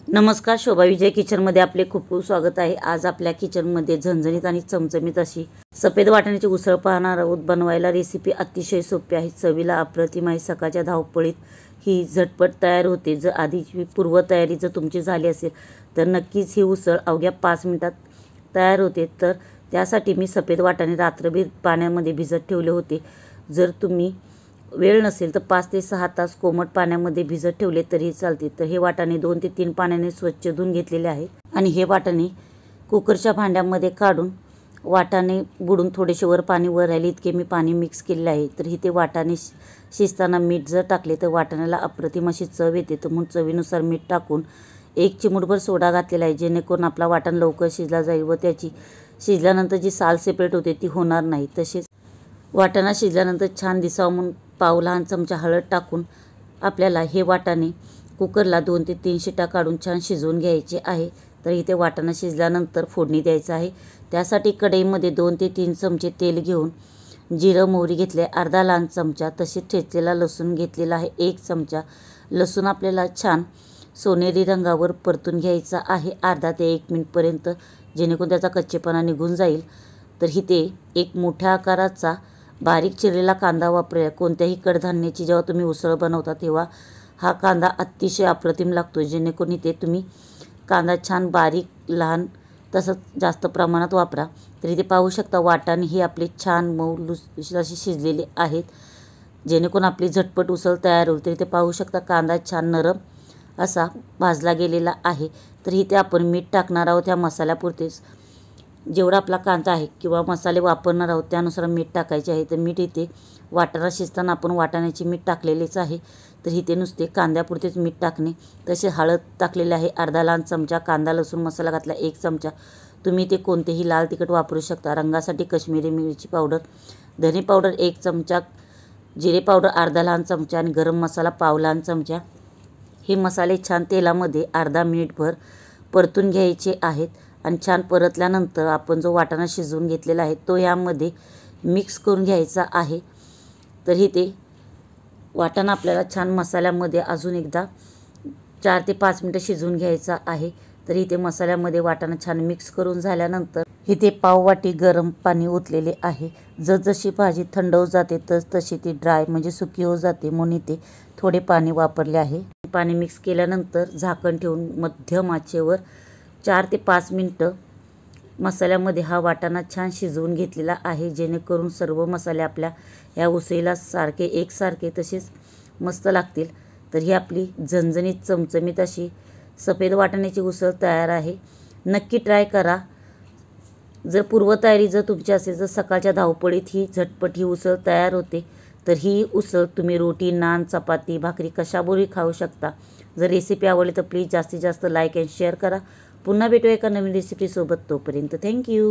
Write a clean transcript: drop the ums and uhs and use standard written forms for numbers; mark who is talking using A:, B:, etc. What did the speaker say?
A: नमस्कार, शोभा विजय किचनमध्ये आपले खूप खूप स्वागत आहे। आज आपल्या किचनमध्ये झणझणीत आणि चमचमीत अशी सफेद वाटाण्याची उसळ पाहणार आहोत। बनवायला रेसिपी अतिशय सोपी आहे, चवीला अप्रतिम आहे। सकाळच्या धावपळीत ही झटपट तयार होते। जर आधीची पूर्वतयारी जर तुमची झाली असेल तर नक्कीच ही उसळ अवघ्या 5 मिनिटात तयार होते। तर त्यासाठी मी सफेद वाटाणे रात्रभर पाण्यामध्ये भिजत ठेवले होते। जर तुम्ही वेळ नसेल तर 5 ते 6 तास कोमट पाण्यामध्ये भिजत ठेवले तरी चालते। तर हे वाटाणे 2 ते 3 पाण्याने स्वच्छ धुवून घेतलेले आहेत आणि हे वाटाणे कुकरच्या भांड्यामध्ये काढून वाटाणे बुडून थोडेसे वर पाणी वर राहिले इतके मी पाणी मिक्स केलेले आहे। तर इथे वाटाणे शिजताना मीठ जर टाकले तर वाटाण्याला अप्रतिम अशी चव येते। तर म्हणून चवीनुसार मीठ टाकून 1 चिमूटभर सोडा घातलेला आहे, जेणेकरून आपला वाटाणा लवकर शिजला जाईल व त्याची शिजल्यानंतर जी साल सेपरेट होते ती होणार नाही। तसेच वाटाणा शिजल्यानंतर छान दिसावं म्हणून पाव लहान चमचा हळद टाकून आपल्याला हे वाटाणे कुकरला 2 ते 3 शिट्या काढून छान शिजवून घ्यायचे आहे। तर इथे वाटाणा शिजल्यानंतर फोडणी द्यायचं आहे। त्यासाठी कढईमध्ये 2 ते 3 चमचे तेल घेऊन जिरं मोहरी घेतले, अर्धा लहान चमचा तसेच ठेचलेला लसूण घेतलेला आहे 1 चमचा। लसूण आपल्याला छान सोनेरी रंगावर परतून घ्यायचा आहे अर्धा ते 1 मिनिटपर्यंत, जेणेकरून त्याचा कच्चेपणा निघून जाईल। तर इथे एक मोठ्या आकाराचा बारीक चिरलेला कांदा वापरूया। कोणत्याही कडधान्याची जेव्हा तुम्ही उसळ बनवता तेव्हा हा कांदा अतिशय अप्रतिम लागतो, जेणेकरून इथे तुम्ही कांदा छान बारीक लहान तसंच जास्त प्रमाणात वापरा। तर इथे पाहू शकता वाटाणे ही आपली छान मऊ लुसलुशीत अशी शिजलेली आहेत, जेणेकरून आपली झटपट उसळ तयार होईल। तर इथे पाहू शकता कांदा छान नरम असा भाजला गेलेला आहे। तर इथे आपण मीठ टाकणार आहोत ह्या मसाल्यापुरतेच। जेवढा आपला कांदा आहे किंवा मसाले वापरणार आहोत त्यानुसार मीठ टाकायचे आहे। तर मीठ इथे वाटाणा शिजताना आपण वाटाण्याचे मीठ टाकलेलेच आहे, तर इथे नुसते कांद्यापुरतेच मीठ टाकणे। तसे हळद टाकलेले आहे अर्धा लहान चमचा, कांदा लसूण मसाला घातला 1 चमचा। तुम्ही ते कोणतेही लाल तिखट वापरू शकता। रंगासाठी काश्मीरी मिरची पावडर, धने पावडर 1 चमचा, जिरे पावडर अर्धा लहान चमचा आणि गरम मसाला पाव लहान चमचा। हे मसाले छान तेलामध्ये अर्धा मिनिटभर परतून घ्यायचे आहेत आणि छान परतल्यानंतर आपण जो वाटाणा शिजवून घेतलेला आहे तो यामध्ये मिक्स करून घ्यायचा आहे। तर इथे वाटाणा आपल्याला छान मसाल्यामध्ये अजून एकदा 4 ते 5 मिनिटं शिजवून घ्यायचा आहे। तर इथे मसाल्यामध्ये वाटाणा छान मिक्स करून झाल्यानंतर इथे पाववाटी गरम पाणी ओतलेले आहे। जसजशी भाजी थंड होत जाते तशी ती ड्राय म्हणजे सुकी होत जाते, म्हणून इथे थोडे पाणी वापरले आहे। पाणी मिक्स केल्यानंतर झाकण ठेवून मध्यम आचेवर 4 ते 5 मिनिटं मसाल्यामध्ये हा वाटाणा छान शिजवून घेतलेला आहे, जेणेकरून सर्व मसाले आपल्या या उसळीला एकसारखे तसेच मस्त लागतील। तर ही आपली झणझणीत चमचमीत अशी सफेद वाटाण्याची उसळ तयार आहे। नक्की ट्राय करा। जर पूर्वतयारी जर तुमची असेल तर सकाळच्या धावपळीत ही झटपट ही उसळ तयार होते। तर ही उसळ तुम्ही रोटी, नान, चपाती, भाकरी कशाबरोबरही खाऊ शकता। जर रेसिपी आवडली तर प्लीज जास्तीत जास्त लाईक अँड शेअर करा। पुन्हा भेटूया एका नवीन रेसिपीसोबत, तोपर्यंत थँक्यू।